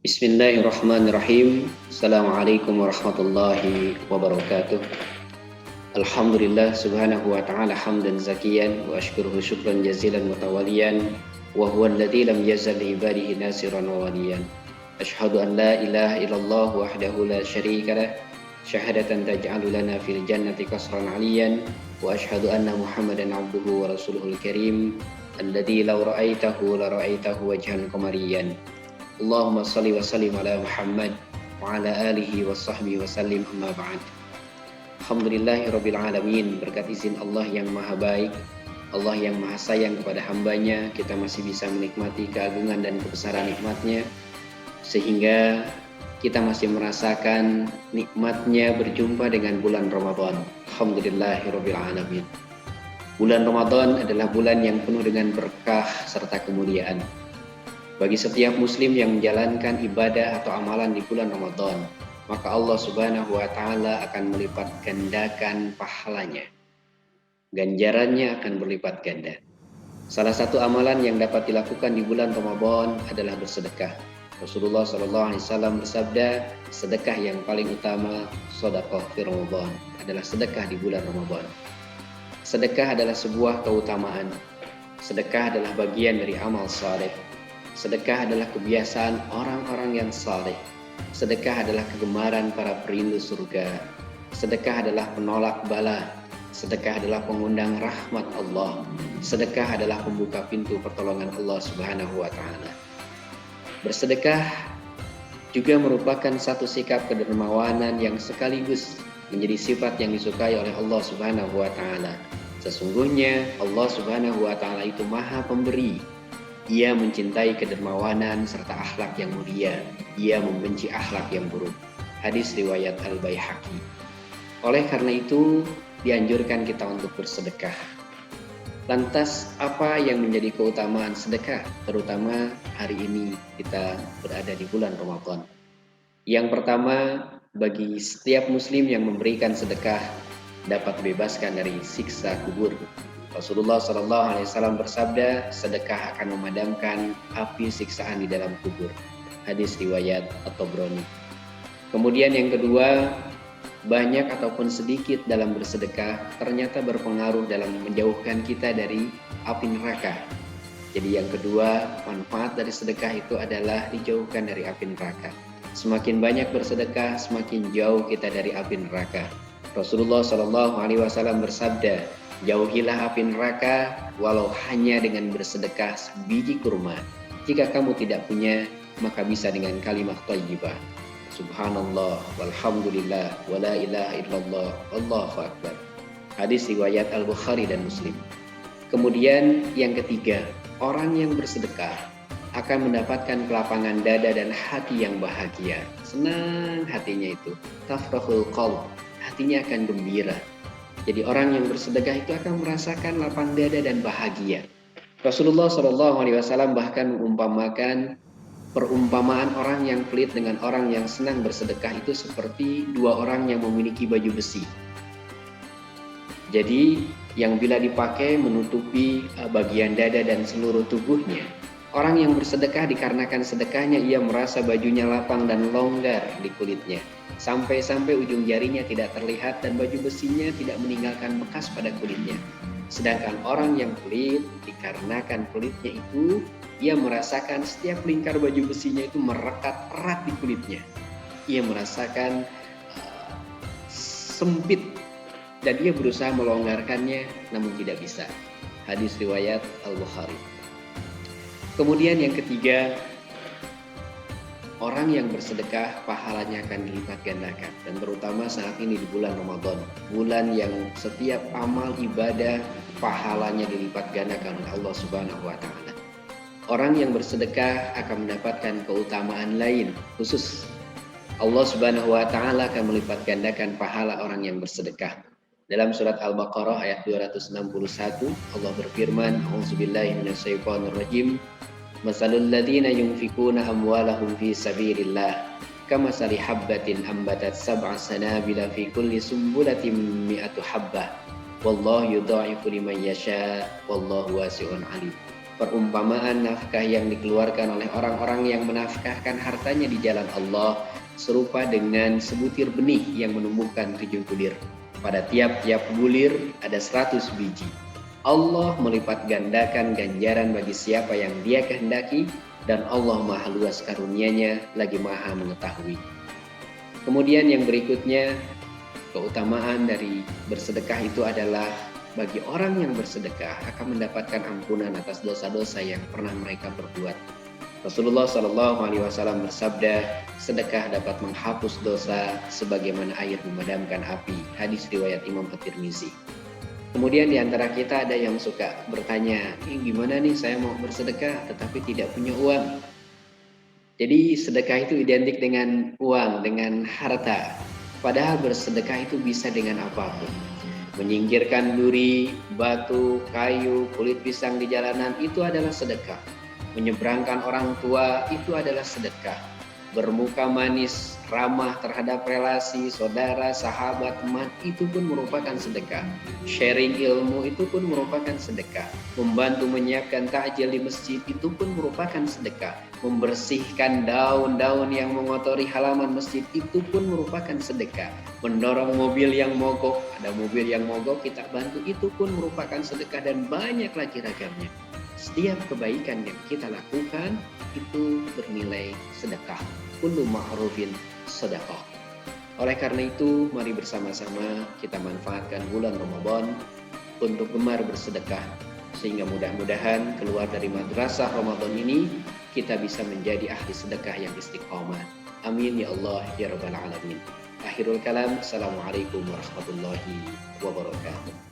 Bismillahirrahmanirrahim. Assalamualaikum warahmatullahi wabarakatuh. Alhamdulillah subhanahu wa ta'ala hamdan zakiyan wa ashkuruhu syukran jazilan mutawaliyan wa huwa alladhi lam yazal li ibadihi nasiran wa waliyan. Ashhadu an la ilaha illallah wahdahu la syarika lah syahadatan taj'alu lana fil jannati qasran 'aliyan wa ashhadu anna Muhammadan 'abduhu wa rasuluhul karim alladhi law ra'aitahu la ra'aitahu wajhan qamariyan. Allahumma salli wa sallim ala Muhammad wa ala alihi wa sahbihi wa sallim amma ba'd. Alhamdulillahirabbil alamin. Berkat izin Allah yang maha baik, Allah yang maha sayang kepada hambanya, kita masih bisa menikmati keagungan dan kebesaran nikmatnya, sehingga kita masih merasakan nikmatnya berjumpa dengan bulan Ramadan. Alhamdulillahirabbil alamin. Bulan Ramadan adalah bulan yang penuh dengan berkah serta kemuliaan. Bagi setiap muslim yang menjalankan ibadah atau amalan di bulan Ramadan, maka Allah Subhanahu wa ta'ala akan melipat gandakan pahalanya. Ganjarannya akan berlipat ganda. Salah satu amalan yang dapat dilakukan di bulan Ramadan adalah bersedekah. Rasulullah SAW bersabda, sedekah yang paling utama, sedekah fi Ramadan, adalah sedekah di bulan Ramadan. Sedekah adalah sebuah keutamaan. Sedekah adalah bagian dari amal saleh. Sedekah adalah kebiasaan orang-orang yang saleh. Sedekah adalah kegemaran para perindu surga. Sedekah adalah penolak bala. Sedekah adalah pengundang rahmat Allah. Sedekah adalah pembuka pintu pertolongan Allah Subhanahu wa ta'ala. Bersedekah juga merupakan satu sikap kedermawanan yang sekaligus menjadi sifat yang disukai oleh Allah Subhanahu wa ta'ala. Sesungguhnya Allah Subhanahu wa ta'ala itu maha pemberi. Ia mencintai kedermawanan serta akhlak yang mulia. Ia membenci akhlak yang buruk. Hadis riwayat Al-Baihaqi. Oleh karena itu, dianjurkan kita untuk bersedekah. Lantas, apa yang menjadi keutamaan sedekah? Terutama hari ini kita berada di bulan Ramadan. Yang pertama, bagi setiap muslim yang memberikan sedekah dapat bebaskan dari siksa kubur. Rasulullah SAW bersabda, sedekah akan memadamkan api siksaan di dalam kubur. Hadis riwayat At-Tabrani. Kemudian yang kedua, banyak ataupun sedikit dalam bersedekah ternyata berpengaruh dalam menjauhkan kita dari api neraka. Jadi yang kedua, manfaat dari sedekah itu adalah dijauhkan dari api neraka. Semakin banyak bersedekah, semakin jauh kita dari api neraka. Rasulullah SAW bersabda, jauhilah api neraka walau hanya dengan bersedekah sebiji kurma. Jika kamu tidak punya, maka bisa dengan kalimat thayyibah. Subhanallah walhamdulillah wala ilaha illallah wallahu akbar. Hadis riwayat Al-Bukhari dan Muslim. Kemudian yang ketiga, orang yang bersedekah akan mendapatkan kelapangan dada dan hati yang bahagia. Senang hatinya itu. Tafrahul qalb, hatinya akan gembira. Jadi orang yang bersedekah itu akan merasakan lapang dada dan bahagia. Rasulullah SAW bahkan mengumpamakan perumpamaan orang yang pelit dengan orang yang senang bersedekah itu seperti dua orang yang memiliki baju besi. Jadi yang bila dipakai menutupi bagian dada dan seluruh tubuhnya. Orang yang bersedekah dikarenakan sedekahnya ia merasa bajunya lapang dan longgar di kulitnya. Sampai-sampai ujung jarinya tidak terlihat dan baju besinya tidak meninggalkan bekas pada kulitnya. Sedangkan orang yang pelit, dikarenakan pelitnya itu, ia merasakan setiap lingkar baju besinya itu merekat erat di kulitnya. Ia merasakan sempit dan ia berusaha melonggarkannya namun tidak bisa. Hadis riwayat Al-Bukhari. Kemudian yang ketiga, orang yang bersedekah pahalanya akan dilipat gandakan, dan terutama saat ini di bulan Ramadan, bulan yang setiap amal ibadah pahalanya dilipat gandakan oleh Allah Subhanahu wa ta'ala. Orang yang bersedekah akan mendapatkan keutamaan lain khusus. Allah Subhanahu wa ta'ala akan melipat gandakan pahala orang yang bersedekah. Dalam surat Al-Baqarah ayat 261, Allah berfirman, A'udzubillahi minasyaitonirrajim. Masalul ladzina yunfikuna amwalahum fi sabilillah kamasali habbatin ambatat sab'a sanabila fi kulli sumbulatin mi'atu habbah wallahu yudha'ifu liman yasha wallahu wasi'un alim. Perumpamaan nafkah yang dikeluarkan oleh orang-orang yang menafkahkan hartanya di jalan Allah serupa dengan sebutir benih yang menumbuhkan 7 bulir. Pada tiap-tiap bulir ada 100 biji. Allah melipat gandakan ganjaran bagi siapa yang Dia kehendaki, dan Allah maha luas karunia-Nya lagi maha mengetahui. Kemudian yang berikutnya, keutamaan dari bersedekah itu adalah bagi orang yang bersedekah akan mendapatkan ampunan atas dosa-dosa yang pernah mereka perbuat. Rasulullah Shallallahu Alaihi Wasallam bersabda, sedekah dapat menghapus dosa sebagaimana air memadamkan api. Hadis riwayat Imam At-Tirmizi. Kemudian di antara kita ada yang suka bertanya, gimana nih saya mau bersedekah tetapi tidak punya uang? Jadi sedekah itu identik dengan uang, dengan harta. Padahal bersedekah itu bisa dengan apapun. Menyingkirkan duri, batu, kayu, kulit pisang di jalanan itu adalah sedekah. Menyeberangkan orang tua itu adalah sedekah. Bermuka manis, ramah terhadap relasi, saudara, sahabat, teman itu pun merupakan sedekah. Sharing ilmu itu pun merupakan sedekah. Membantu menyiapkan takjil di masjid itu pun merupakan sedekah. Membersihkan daun-daun yang mengotori halaman masjid itu pun merupakan sedekah. Mendorong mobil yang mogok, ada mobil yang mogok kita bantu, itu pun merupakan sedekah, dan banyak lagi ragamnya. Setiap kebaikan yang kita lakukan itu bernilai sedekah. Kullu ma'rufin sedekah. Oleh karena itu, mari bersama-sama kita manfaatkan bulan Ramadan untuk gemar bersedekah, sehingga mudah-mudahan keluar dari madrasah Ramadan ini kita bisa menjadi ahli sedekah yang istiqomah. Amin ya Allah ya Rabbal Alamin. Akhirul kalam, Assalamualaikum warahmatullahi wabarakatuh.